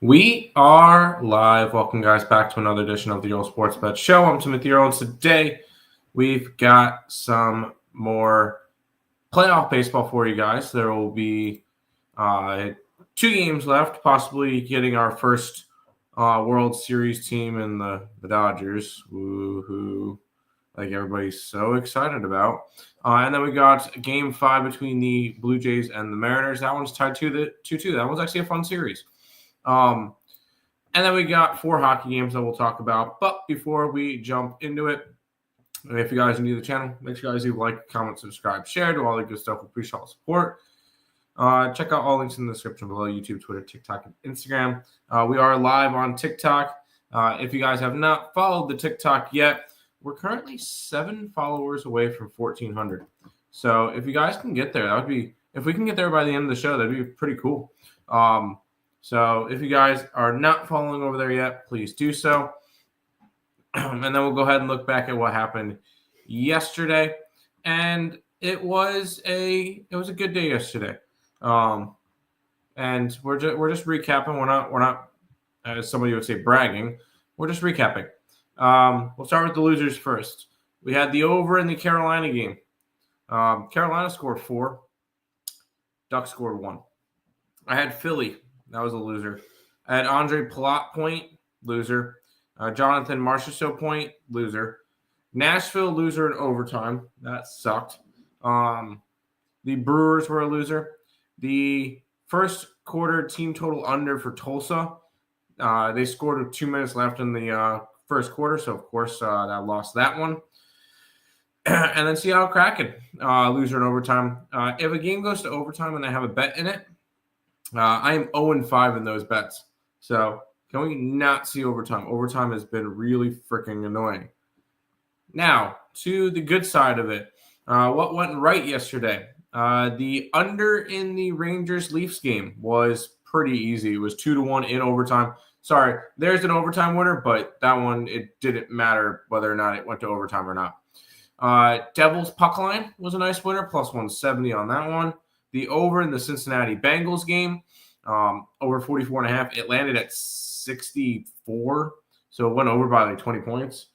We are live. Welcome, guys, back to another edition of the Earle Sports Bet Show. I'm Timothy Earle, and today we've got some more playoff baseball for you guys. There will be 2 games left, possibly getting our first World Series team in the Dodgers. Woohoo! Like everybody's so excited about. And then we got Game 5 between the Blue Jays and the Mariners. That one's tied to the 2-2. That one's actually a fun series. And then we got 4 hockey games that we'll talk about. But before we jump into it, if you guys are new to the channel, make sure you guys leave a like, comment, subscribe, share, do all the good stuff. We appreciate all the support. Check out all links in the description below: YouTube, Twitter, TikTok, and Instagram. We are live on TikTok. If you guys have not followed the TikTok yet, we're currently 7 followers away from 1,400. So if you guys can get there, that would be, if we can get there by the end of the show, that'd be pretty cool. So if you guys are not following over there yet, please do so. And then we'll go ahead and look back at what happened yesterday. And it was a good day yesterday. And we're just recapping. We're not as somebody would say bragging. We're just recapping. We'll start with the losers first. We had the over in the Carolina game. Carolina scored 4. Ducks scored 1. I had Philly. That was a loser. I had Andre Palat point, loser. Jonathan Marchessault point, loser. Nashville, loser in overtime. That sucked. The Brewers were a loser. The first quarter team total under for Tulsa. They scored with 2 minutes left in the first quarter, so of course that lost that one. And then Seattle Kraken, loser in overtime. If a game goes to overtime and I have a bet in it, I am 0-5 in those bets. So can we not see overtime? Overtime has been really freaking annoying. Now, to the good side of it, what went right yesterday? The under in the Rangers-Leafs game was pretty easy. It was 2-1 in overtime. Sorry, there's an overtime winner, but that one, it didn't matter whether or not it went to overtime or not. Devils puck line was a nice winner, plus 170 on that one. The over in the Cincinnati Bengals game, over 44.5. It landed at 64, so it went over by like 20 points.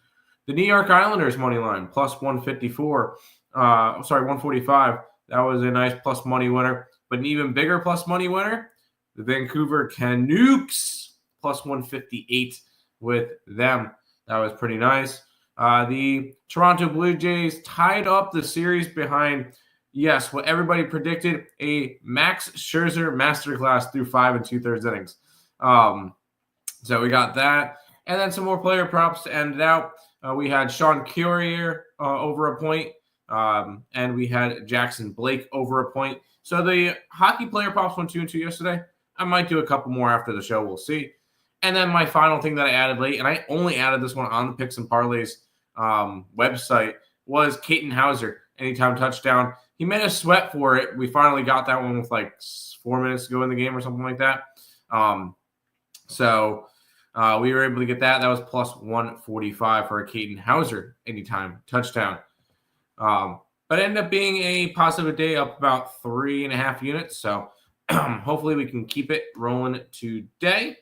The New York Islanders money line, plus 154. 145. That was a nice plus money winner. But an even bigger plus money winner, the Vancouver Canucks, plus 158 with them. That was pretty nice. The Toronto Blue Jays tied up the series behind, yes, what everybody predicted, a Max Scherzer masterclass through 5 2/3 innings. So we got that. And then some more player props to end it out. We had Sean Courier over a point, and we had Jackson Blake over a point. So the hockey player props went 2-2 yesterday. I might do a couple more after the show. We'll see. And then my final thing that I added late, and I only added this one on the Picks and Parleys website, was Caden Hauser, anytime touchdown. He made us sweat for it. We finally got that one with like 4 minutes to go in the game or something like that. So we were able to get that. That was plus 145 for a Caden Hauser anytime touchdown. But it ended up being a positive day, up about 3.5 units. So hopefully we can keep it rolling today.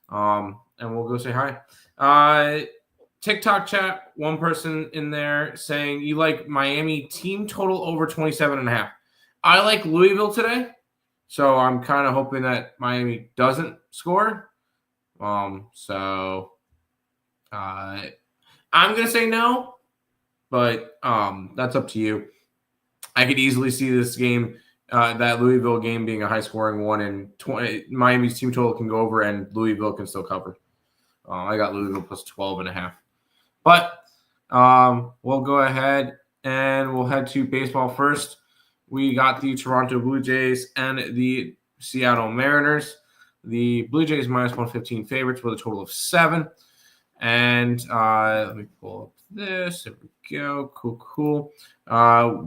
And we'll go say hi. TikTok chat, one person in there saying you like Miami team total over 27.5. I like Louisville today, so I'm kind of hoping that Miami doesn't score. So I'm going to say no, but that's up to you. I could easily see this game, that Louisville game being a high-scoring one, and Miami's team total can go over, and Louisville can still cover. I got Louisville plus 12.5. But we'll go ahead and we'll head to baseball first. We got the Toronto Blue Jays and the Seattle Mariners. The Blue Jays minus 115 favorites with a total of 7. And let me pull up this. There we go. Cool.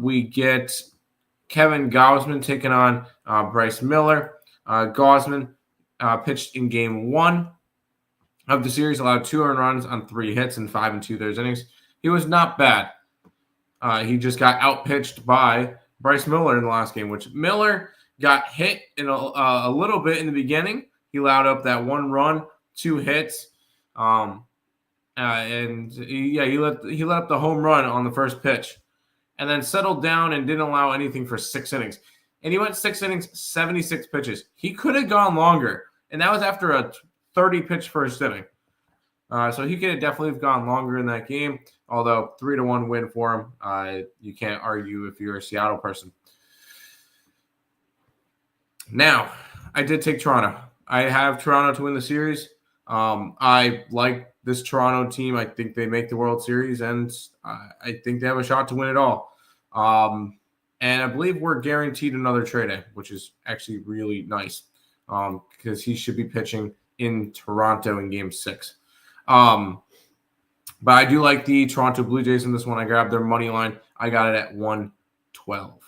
We get Kevin Gausman taking on Bryce Miller. Gausman pitched in game 1 of the series, allowed 2 earned runs on 3 hits and 5 2/3 innings. He was not bad. He just got outpitched by Bryce Miller in the last game, which Miller got hit in a little bit in the beginning, He allowed up that 1 run, 2 hits, and he let up the home run on the first pitch, and then settled down and didn't allow anything for 6 innings. And he went 6 innings, 76 pitches. He could have gone longer, and that was after a 30-pitch first inning. So he could definitely have gone longer in that game. Although 3-1 win for him, you can't argue if you're a Seattle person. Now, I did take Toronto. I have Toronto to win the series. I like this Toronto team. I think they make the World Series, and I think they have a shot to win it all. And I believe we're guaranteed another trade day, which is actually really nice because he should be pitching in Toronto in Game 6. But I do like the Toronto Blue Jays in this one. I grabbed their money line. I got it at 112.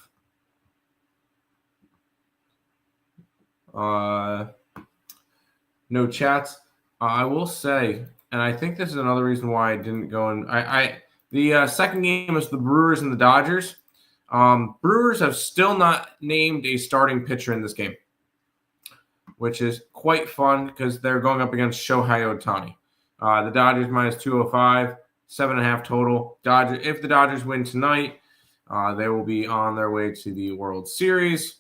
No chats. I will say, and I think this is another reason why I didn't go in. The second game was the Brewers and the Dodgers. Brewers have still not named a starting pitcher in this game, which is quite fun because they're going up against Shohei Ohtani. The Dodgers minus 205, 7.5 total. If the Dodgers win tonight, they will be on their way to the World Series.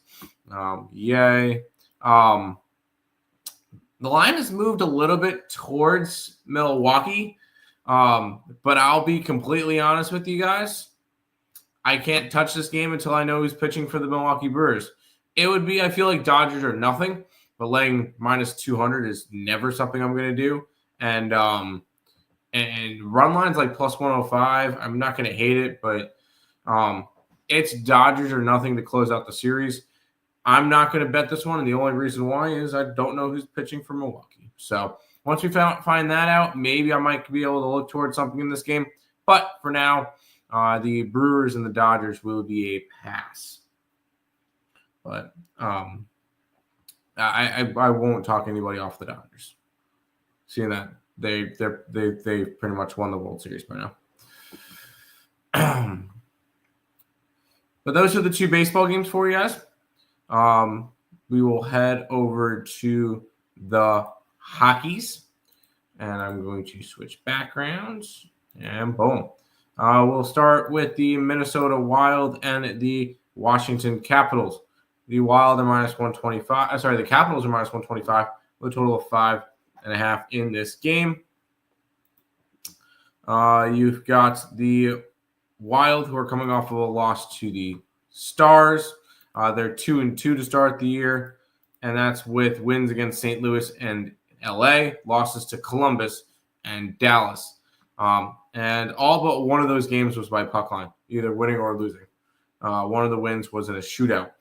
Yay. The line has moved a little bit towards Milwaukee, but I'll be completely honest with you guys. I can't touch this game until I know who's pitching for the Milwaukee Brewers. It would be, I feel like Dodgers are nothing, but laying minus 200 is never something I'm going to do. And run lines like plus 105, I'm not going to hate it, but it's Dodgers or nothing to close out the series. I'm not going to bet this one, and the only reason why is I don't know who's pitching for Milwaukee. So once we find that out, maybe I might be able to look towards something in this game. But for now, the Brewers and the Dodgers will be a pass. But I won't talk anybody off the Dodgers. Seeing that they pretty much won the World Series by now. But those are the 2 baseball games for you guys. We will head over to the hockeys, and I'm going to switch backgrounds, and boom. We'll start with the Minnesota Wild and the Washington Capitals. The Wild are minus 125. The Capitals are minus 125 with a total of 5.5 in this game. You've got the Wild, who are coming off of a loss to the Stars. They're 2-2 to start the year, and that's with wins against St. Louis and LA, losses to Columbus and Dallas. And all but one of those games was by puck line, either winning or losing. One of the wins was in a shootout.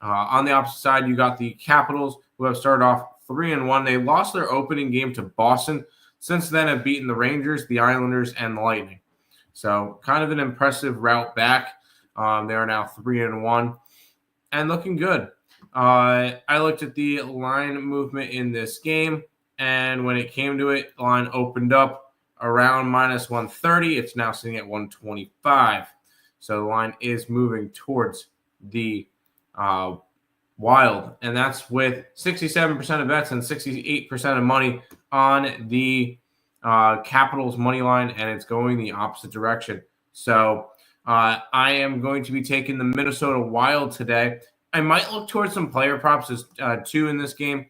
On the opposite side, you got the Capitals, who have started off 3-1. They lost their opening game to Boston. Since then, have beaten the Rangers, the Islanders, and the Lightning. So kind of an impressive route back. They are now 3-1 and looking good. I looked at the line movement in this game, and when it came to it, the line opened up around minus 130. It's now sitting at 125. So the line is moving towards the Wild, and that's with 67% of bets and 68% of money on the Capitals money line, and it's going the opposite direction. So I am going to be taking the Minnesota Wild today. I might look towards some player props as too in this game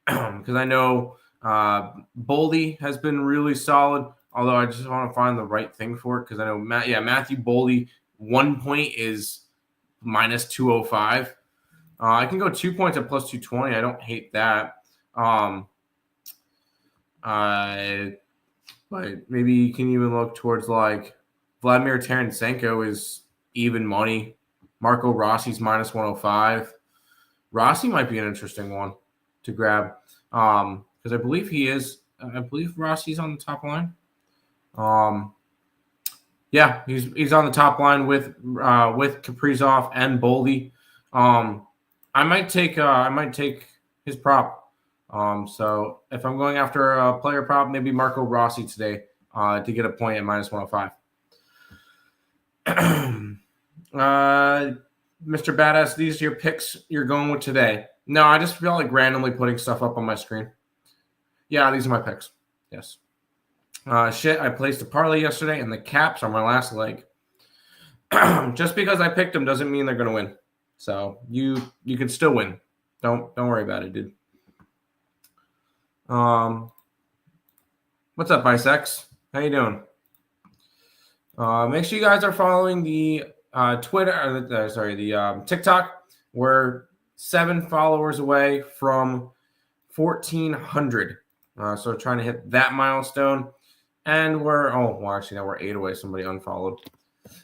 because I know Boldy has been really solid, although I just want to find the right thing for it because I know Matthew Boldy 1 point is minus 205. I can go 2 points at plus 220. I don't hate that. But maybe you can even look towards like Vladimir Tarasenko is even money. Marco Rossi's minus 105. Rossi might be an interesting one to grab because I believe he is. I believe Rossi's on the top line. Yeah, he's on the top line with Kaprizov and Boldy. I might take his prop. So if I'm going after a player prop, maybe Marco Rossi today to get a point at minus 105. Mr. Badass, these are your picks you're going with today. No, I just feel like randomly putting stuff up on my screen. Yeah, these are my picks. Yes. I placed a parlay yesterday, and the Caps are my last leg. Just because I picked them doesn't mean they're going to win. So you can still win. Don't worry about it, dude. What's up, Bisex? How you doing? Make sure you guys are following the TikTok. We're 7 followers away from 1,400. So we're trying to hit that milestone. And we're 8 away. Somebody unfollowed.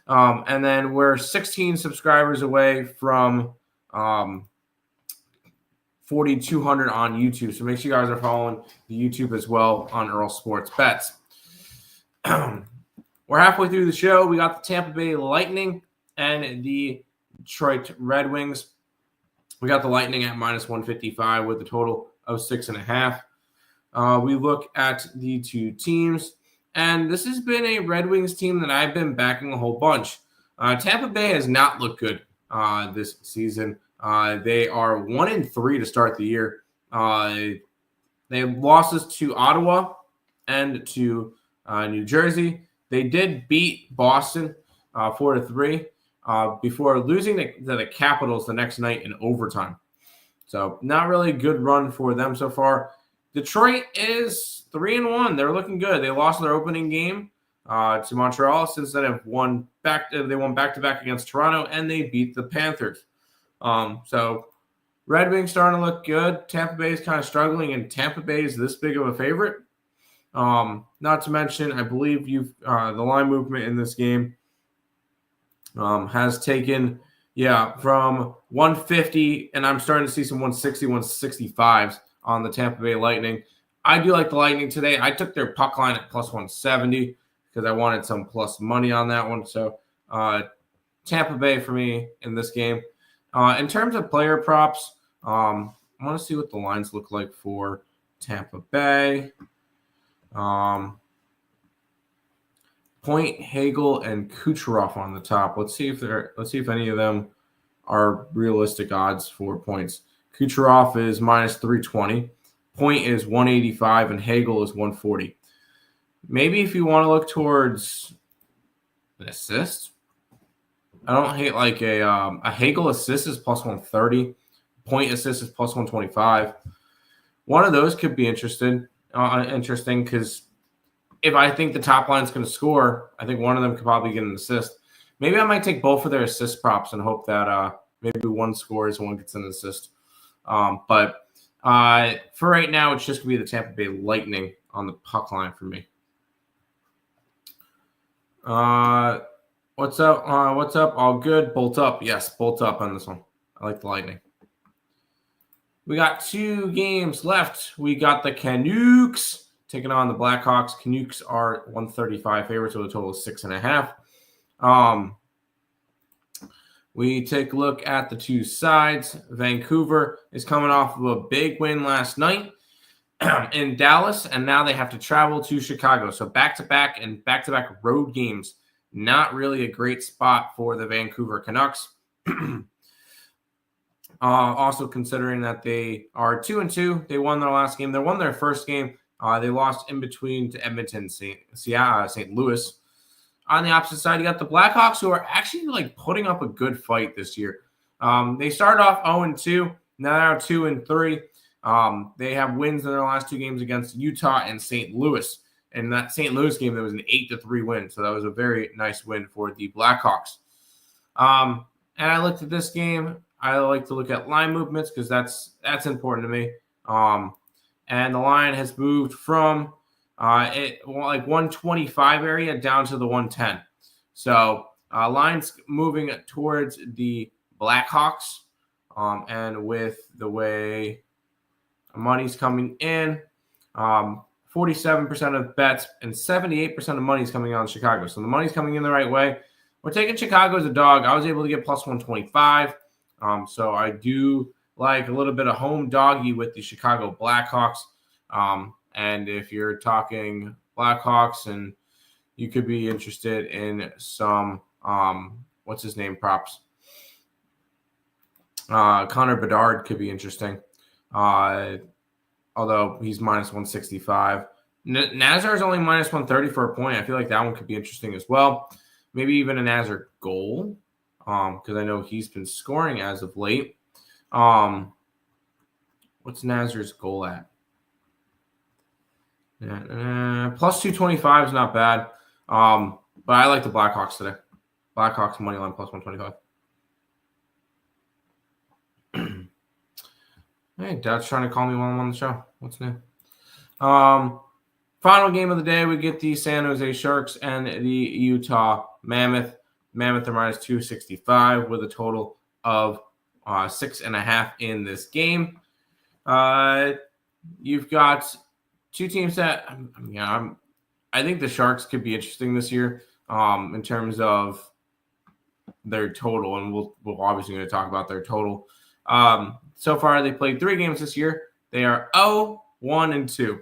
And then we're 16 subscribers away from 4,200 on YouTube. So make sure you guys are following the YouTube as well on Earle Sports Bets. We're halfway through the show. We got the Tampa Bay Lightning and the Detroit Red Wings. We got the Lightning at -155 with a total of 6.5. We look at the two teams, and this has been a Red Wings team that I've been backing a whole bunch. Tampa Bay has not looked good this season. They are 1-3 to start the year. They have losses to Ottawa and to New Jersey. They did beat Boston 4-3 before losing to the Capitals the next night in overtime. So not really a good run for them so far. Detroit is 3-1. They're looking good. They lost their opening game to Montreal. Since then, they won back-to-back against Toronto, and they beat the Panthers. So Red Wings starting to look good. Tampa Bay is kind of struggling, and Tampa Bay is this big of a favorite. Not to mention, I believe the line movement in this game has taken, from 150, and I'm starting to see some 160, 165s on the Tampa Bay Lightning. I do like the Lightning today. I took their puck line at +170 because I wanted some plus money on that one. So Tampa Bay for me in this game. In terms of player props, I want to see what the lines look like for Tampa Bay. Point, Hagel, and Kucherov on the top. Let's see if any of them are realistic odds for points. Kucherov is -320. Point is 185, and Hagel is 140. Maybe if you want to look towards an assist, I don't hate like a Hagel assist is +130. Point assist is +125. One of those could be interesting because if I think the top line is going to score, I think one of them could probably get an assist. Maybe I might take both of their assist props and hope that maybe one scores and one gets an assist. But for right now, it's just going to be the Tampa Bay Lightning on the puck line for me. What's up? All good? Bolt up. Yes, bolt up on this one. I like the Lightning. We got 2 games left. We got the Canucks taking on the Blackhawks. Canucks are 135 favorites with a total of 6.5. We take a look at the two sides. Vancouver is coming off of a big win last night in Dallas, and now they have to travel to Chicago. So back-to-back and back-to-back road games. Not really a great spot for the Vancouver Canucks. Also considering that they are 2-2. They won their last game. They won their first game. They lost in between to Edmonton, St. Louis. On the opposite side, you got the Blackhawks, who are actually putting up a good fight this year. They started off 0-2, now they're 2-3. They have wins in their last 2 games against Utah and St. Louis. And that St. Louis game, there was an 8-3 win, so that was a very nice win for the Blackhawks. And I looked at this game. I like to look at line movements because that's important to me. And the line has moved from 125 area down to the 110. So lines moving towards the Blackhawks. And with the way money's coming in, 47% of bets and 78% of money is coming on Chicago. So the money's coming in the right way. We're taking Chicago as a dog. I was able to get +125. So I do like a little bit of home doggy with the Chicago Blackhawks. And if you're talking Blackhawks and you could be interested in some, props. Connor Bedard could be interesting. Although he's minus 165. Nazar's only minus 130 for a point. I feel like that one could be interesting as well. Maybe even a Nazar goal, because I know he's been scoring as of late. What's Nazar's goal at? Plus 225 is not bad. But I like the Blackhawks today. Blackhawks money line plus 125. Hey, Dad's trying to call me while I'm on the show. What's new? Final game of the day, we get the San Jose Sharks and the Utah Mammoth. Mammoth are minus 265 with a total of 6.5 in this game. You've got two teams that I think the Sharks could be interesting this year in terms of their total, and we're obviously going to talk about their total. So far, they played 3 games this year. They are 0-1-2.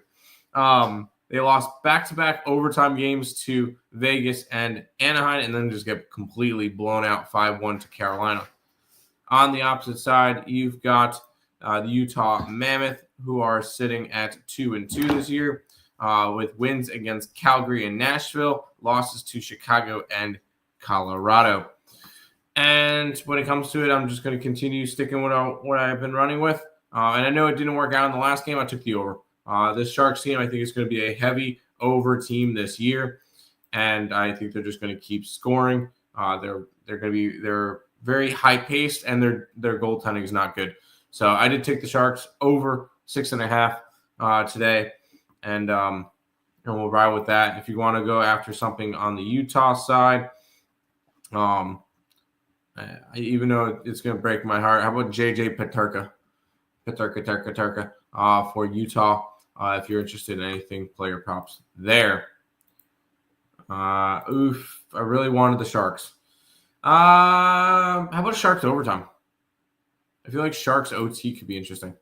They lost back-to-back overtime games to Vegas and Anaheim, and then just get completely blown out 5-1 to Carolina. On the opposite side, you've got the Utah Mammoth, who are sitting at 2-2 this year, with wins against Calgary and Nashville, losses to Chicago and Colorado. And when it comes to it, I'm just going to continue sticking with what I've been running with. And I know it didn't work out in the last game. I took the over. This Sharks team, I think, is going to be a heavy over team this year, and I think they're just going to keep scoring. They're very high paced, and their goaltending is not good. So I did take the Sharks over 6.5 today, and we'll ride with that. If you want to go after something on the Utah side, even though it's going to break my heart, how about JJ Peterka for Utah? If you're interested in anything, player props there. I really wanted the Sharks. How about Sharks overtime? I feel like Sharks OT could be interesting.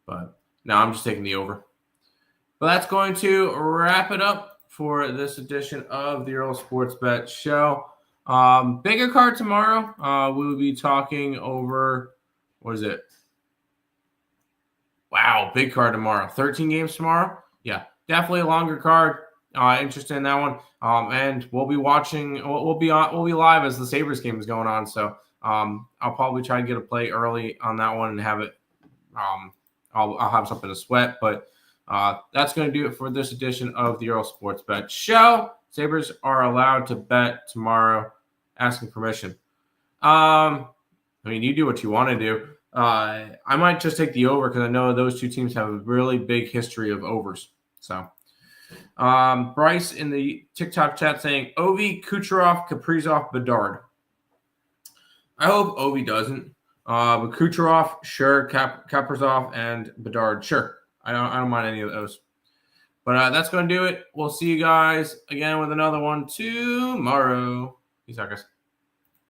But no, I'm just taking the over. But that's going to wrap it up for this edition of the Earle Sports Bet Show. Bigger card tomorrow. We will be talking over, what is it? Wow, big card tomorrow. 13 games tomorrow. Yeah, definitely a longer card. Interested in that one. And we'll be watching. We'll be live as the Sabres game is going on. So I'll probably try to get a play early on that one and have it. I'll have something to sweat. But that's going to do it for this edition of the Earle Sports Bet Show. Sabres are allowed to bet tomorrow, asking permission. You do what you want to do. I might just take the over because I know those two teams have a really big history of overs. So, Bryce in the TikTok chat saying Ovi, Kucherov, Kaprizov, Bedard. I hope Ovi doesn't. But Kucherov, sure. Kaprizov and Bedard, sure. I don't mind any of those. But that's going to do it. We'll see you guys again with another one tomorrow. Peace out, guys.